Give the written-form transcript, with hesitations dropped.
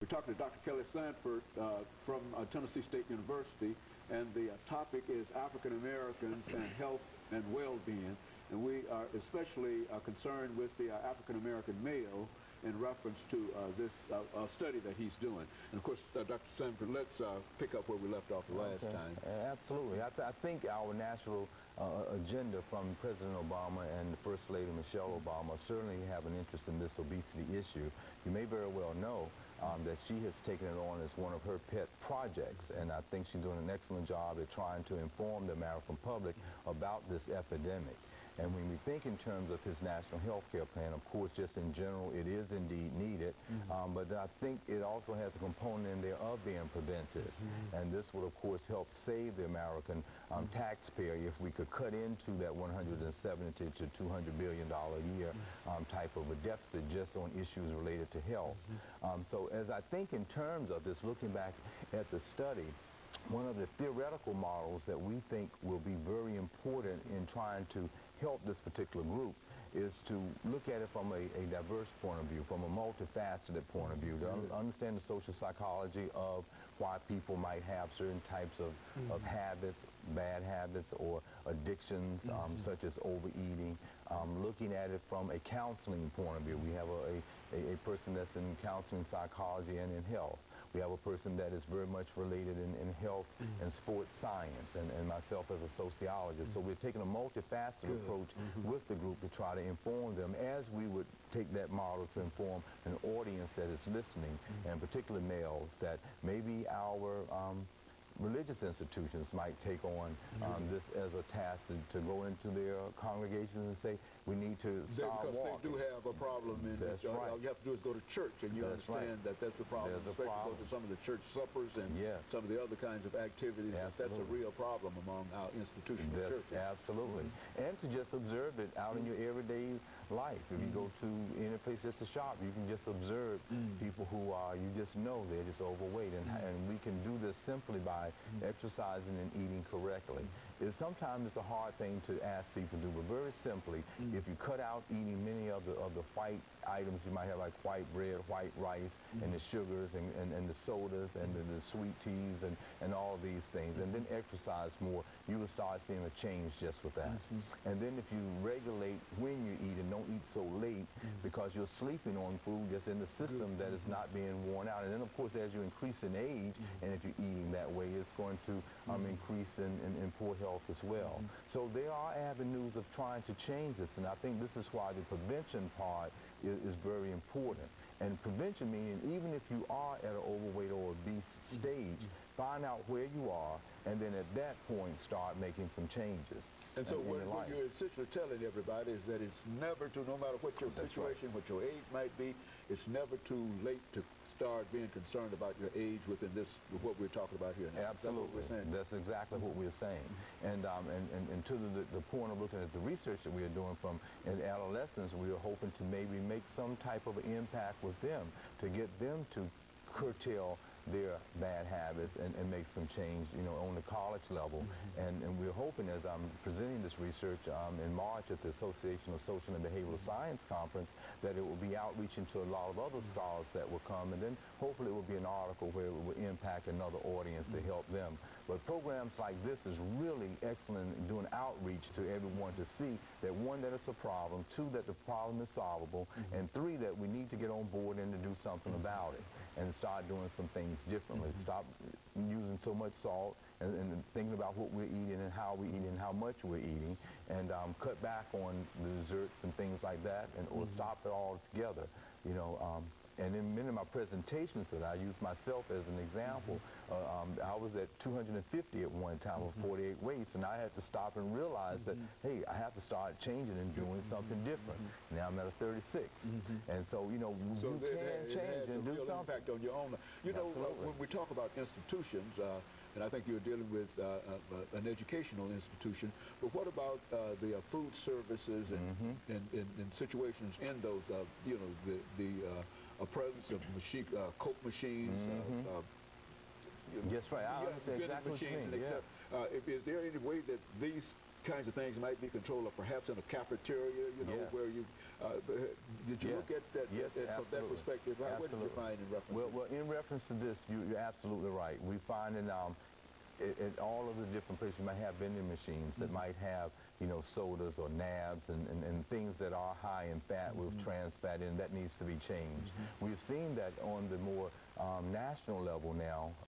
We're talking to Dr. Kelly Sanford from Tennessee State University, and the topic is African Americans and health and well-being. And we are especially concerned with the African American male in reference to this study that he's doing. And of course, Dr. Sanford, let's pick up where we left off the last time. Absolutely. I think our national agenda from President Obama and the First Lady Michelle Obama certainly have an interest in this obesity issue. You may very well know that she has taken it on as one of her pet projects, and I think she's doing an excellent job at trying to inform the American public about this epidemic. And when we think in terms of his national health care plan, of course, just in general, it is indeed needed. But I think it also has a component in there of being preventive. And this would, of course, help save the American taxpayer if we could cut into that $170 to $200 billion a year type of a deficit just on issues related to health. So as I think in terms of this, looking back at the study, one of the theoretical models that we think will be very important in trying to help this particular group is to look at it from a diverse point of view, from a multifaceted point of view, to understand the social psychology of why people might have certain types of habits, bad habits, or addictions, such as overeating. Looking at it from a counseling point of view, we have a person that's in counseling psychology and in health. We have a person that is very much related in health and sports science, and myself as a sociologist. So we're taking a multifaceted approach with the group to try to inform them, as we would take that model to inform an audience that is listening, and particularly males, that maybe our religious institutions might take on this as a task to go into their congregations and say, we need to start because walking. they do have a problem in That's it. right. All you have to do is go to church, and you understand that that's a problem, especially go to some of the church suppers and some of the other kinds of activities. That's a real problem among our institutional churches. Absolutely. And to just observe it out in your everyday life. If you go to any place just to shop, you can just observe people who are, you just know they're just overweight. And we can do this simply by exercising and eating correctly. Sometimes it's a hard thing to ask people to do, but very simply, if you cut out eating many of the white items you might have, like white bread, white rice, and the sugars, and the sodas, and the sweet teas, and all of these things, and then exercise more, you will start seeing a change just with that. And then if you regulate when you eat and don't eat so late, because you're sleeping on food just in the system that is not being worn out. And then, of course, as you increase in age, and if you're eating that way, it's going to increase in poor health as well. So there are avenues of trying to change this, and I think this is why the prevention part is very important. And prevention meaning even if you are at an overweight or obese stage, find out where you are, and then at that point start making some changes. And so what you're essentially telling everybody is that it's never no matter what your situation, what your age might be, it's never too late to start being concerned about your age within this, what we're talking about here now. Absolutely. That's exactly what we're saying. And to the point of looking at the research that we are doing from in adolescents, we are hoping to maybe make some type of impact with them to get them to curtail their bad habits and make some change, you know, on the college level. And we're hoping, as I'm presenting this research in March at the Association of Social and Behavioral Science Conference, that it will be outreaching to a lot of other scholars that will come, and then hopefully it will be an article where it will impact another audience to help them. But programs like this is really excellent in doing outreach to everyone to see that, one, that it's a problem, two, that the problem is solvable, and three, that we need to get on board and to do something about it and start doing some things differently. Stop using so much salt and thinking about what we're eating and how we're eating and how much we're eating, and cut back on the desserts and things like that, and or stop it all together, you know. And in many of my presentations that I use myself as an example, I was at 250 at one time with 48 weights, and I had to stop and realize that, hey, I have to start changing and doing something different. Now I'm at a 36. And so, you know, you can change and do something. Impact on your own. You know, when we talk about institutions, and I think you're dealing with an educational institution, but what about the food services and situations in those, you know, the presence of Coke machines, yes, right. I understand exactly what you mean. Is there any way that these kinds of things might be controlled, or perhaps in a cafeteria, you know, Yes. where you, did you Yes. look at that, Yes, from that absolutely. perspective? What did you find in reference to Well, in reference to this, you're absolutely right. We find in all of the different places, you might have vending machines that might have, you know, sodas or nabs and things that are high in fat with trans fat in. That needs to be changed. We've seen that on the more national level now.